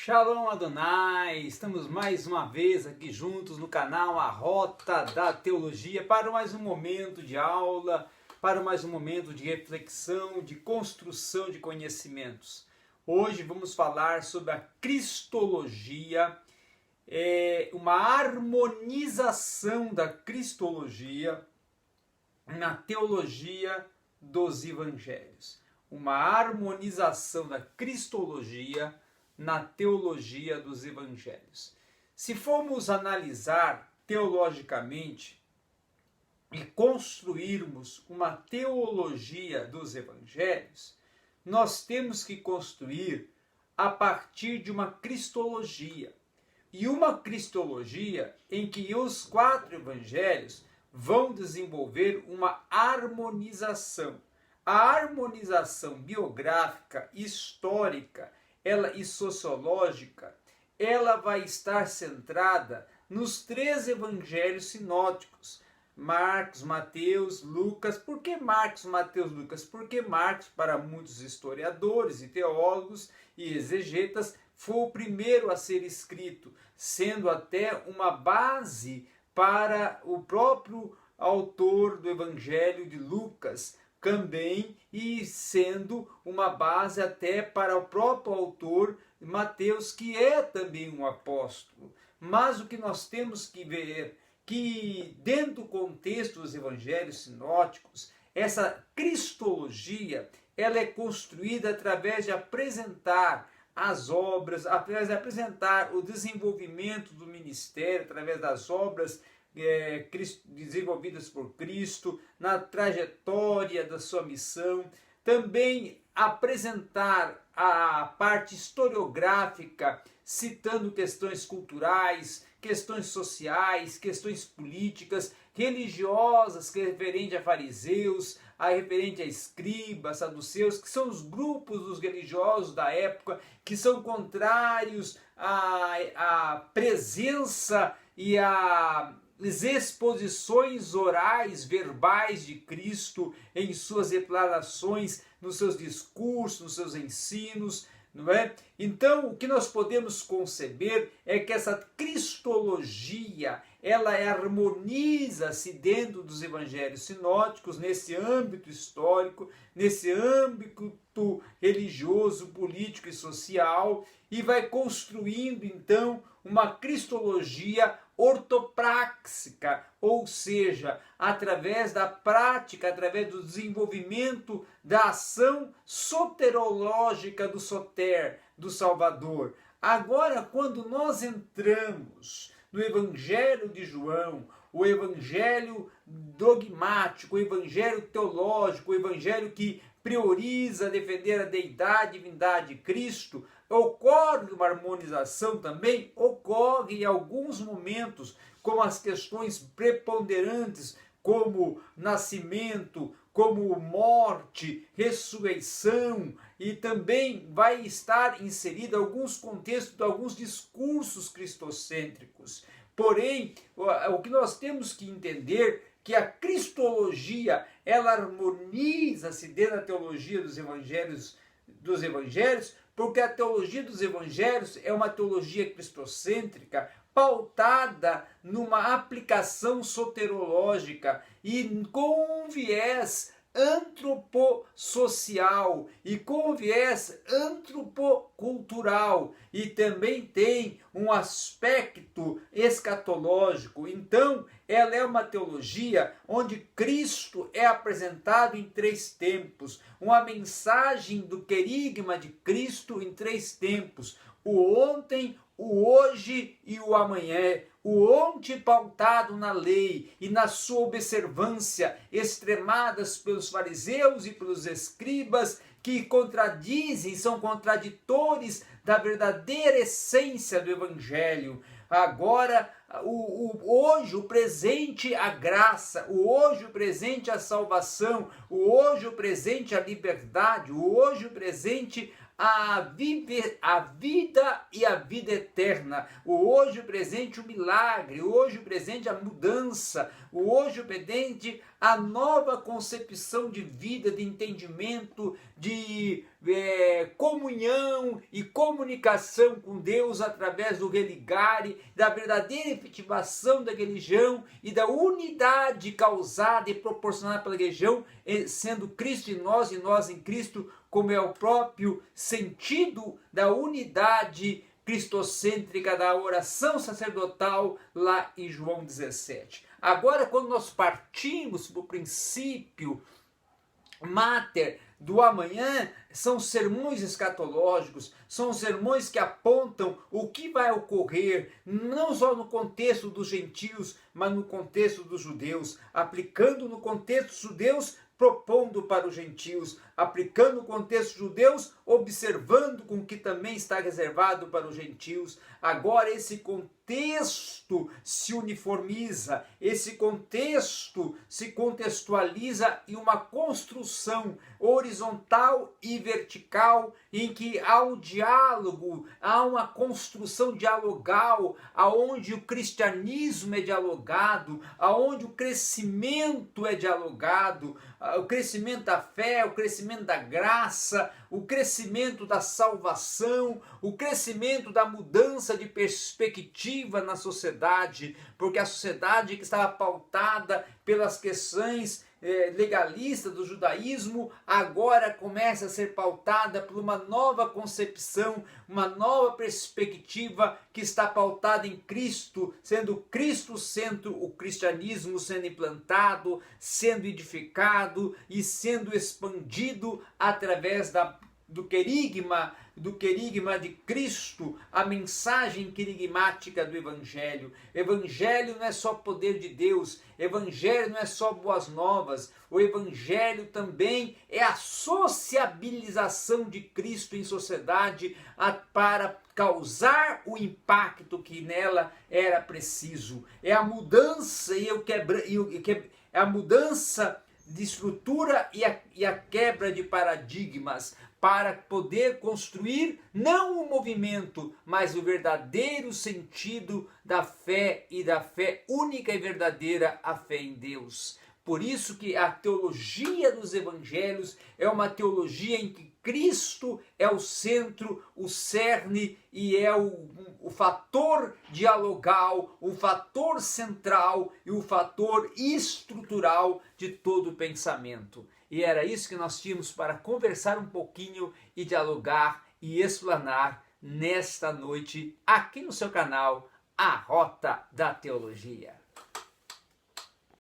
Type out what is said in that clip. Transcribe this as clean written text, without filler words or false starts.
Shalom Adonai, estamos mais uma vez aqui juntos no canal A Rota da Teologia para mais um momento de aula, para mais um momento de reflexão, de construção de conhecimentos. Hoje vamos falar sobre a Cristologia, uma harmonização da Cristologia na teologia dos Evangelhos. Uma harmonização da Cristologia na teologia dos Evangelhos. Se formos analisar teologicamente e construirmos uma teologia dos Evangelhos, nós temos que construir a partir de uma cristologia. E uma cristologia em que os 4 evangelhos vão desenvolver uma harmonização. A harmonização biográfica, histórica, e sociológica, ela vai estar centrada nos 3 evangelhos sinóticos, Marcos, Mateus, Lucas. Por que Marcos, Mateus, Lucas? Porque Marcos, para muitos historiadores e teólogos e exegetas, foi o primeiro a ser escrito, sendo até uma base para o próprio autor do evangelho de Lucas, também, e sendo uma base até para o próprio autor Mateus, que é também um apóstolo. Mas o que nós temos que ver que dentro do contexto dos evangelhos sinóticos, essa cristologia, ela é construída através de apresentar as obras, através de apresentar o desenvolvimento do ministério, através das obras desenvolvidas por Cristo, na trajetória da sua missão, também apresentar a parte historiográfica, citando questões culturais, questões sociais, questões políticas, religiosas, que é referente a fariseus, referente a escribas, saduceus, que são os grupos dos religiosos da época, que são contrários à presença e a as exposições orais, verbais de Cristo em suas declarações, nos seus discursos, nos seus ensinos, não é? Então, o que nós podemos conceber é que essa cristologia, ela harmoniza-se dentro dos evangelhos sinóticos, nesse âmbito histórico, nesse âmbito religioso, político e social, e vai construindo, então, uma cristologia ortopráxica, ou seja, através da prática, através do desenvolvimento da ação soterológica do soter, do Salvador. Agora, quando nós entramos no Evangelho de João, o Evangelho dogmático, o Evangelho teológico, o Evangelho que prioriza defender a deidade e divindade de Cristo, ocorre uma harmonização também? Ocorre em alguns momentos, como as questões preponderantes, como nascimento, como morte, ressurreição, e também vai estar inserido alguns contextos, alguns discursos cristocêntricos. Porém, o que nós temos que entender que a cristologia, ela harmoniza-se dentro da teologia dos evangelhos, porque a teologia dos evangelhos é uma teologia cristocêntrica, pautada numa aplicação soterológica e com um viés antropossocial e com viés antropocultural, e também tem um aspecto escatológico. Então, ela é uma teologia onde Cristo é apresentado em 3 tempos, uma mensagem do querigma de Cristo em 3 tempos: o ontem, o hoje e o amanhã. O ontem pautado na lei e na sua observância, extremadas pelos fariseus e pelos escribas, que contradizem, são contraditores da verdadeira essência do Evangelho. Agora, hoje, o presente, a graça, o hoje, o presente, a salvação, o hoje, o presente, a liberdade, o hoje, o presente, a vida e a vida eterna, o hoje, o presente, o milagre, o hoje, o presente, a mudança, o hoje, o presente, a nova concepção de vida, de entendimento, de comunhão e comunicação com Deus através do religare, da verdadeira efetivação da religião e da unidade causada e proporcionada pela religião, sendo Cristo em nós e nós em Cristo, como é o próprio sentido da unidade cristocêntrica da oração sacerdotal lá em João 17. Agora, quando nós partimos para o princípio mater do amanhã, são sermões escatológicos, são sermões que apontam o que vai ocorrer, não só no contexto dos gentios, mas no contexto dos judeus, aplicando no contexto dos judeus, propondo para os gentios, aplicando no contexto judeus, observando com o que também está reservado para os gentios. Agora esse contexto se uniformiza, esse contexto se contextualiza em uma construção horizontal e vertical, em que há um diálogo, há uma construção dialogal, aonde o cristianismo é dialogado, aonde o crescimento é dialogado, o crescimento da fé, o crescimento da graça, o crescimento da salvação, o crescimento da mudança de perspectiva na sociedade, porque a sociedade que estava pautada pelas questões legalista do judaísmo, agora começa a ser pautada por uma nova concepção, uma nova perspectiva que está pautada em Cristo, sendo Cristo centro, o cristianismo sendo implantado, sendo edificado e sendo expandido através do querigma de Cristo, a mensagem querigmática do Evangelho. Evangelho não é só poder de Deus, Evangelho não é só boas novas, o Evangelho também é a sociabilização de Cristo em sociedade para causar o impacto que nela era preciso. É a mudança a mudança de estrutura e a quebra de paradigmas, para poder construir não o movimento, mas o verdadeiro sentido da fé e da fé única e verdadeira, a fé em Deus. Por isso que a teologia dos evangelhos é uma teologia em que Cristo é o centro, o cerne e é o fator dialogal, o fator central e o fator estrutural de todo o pensamento. E era isso que nós tínhamos para conversar um pouquinho e dialogar e explanar nesta noite aqui no seu canal, A Rota da Teologia.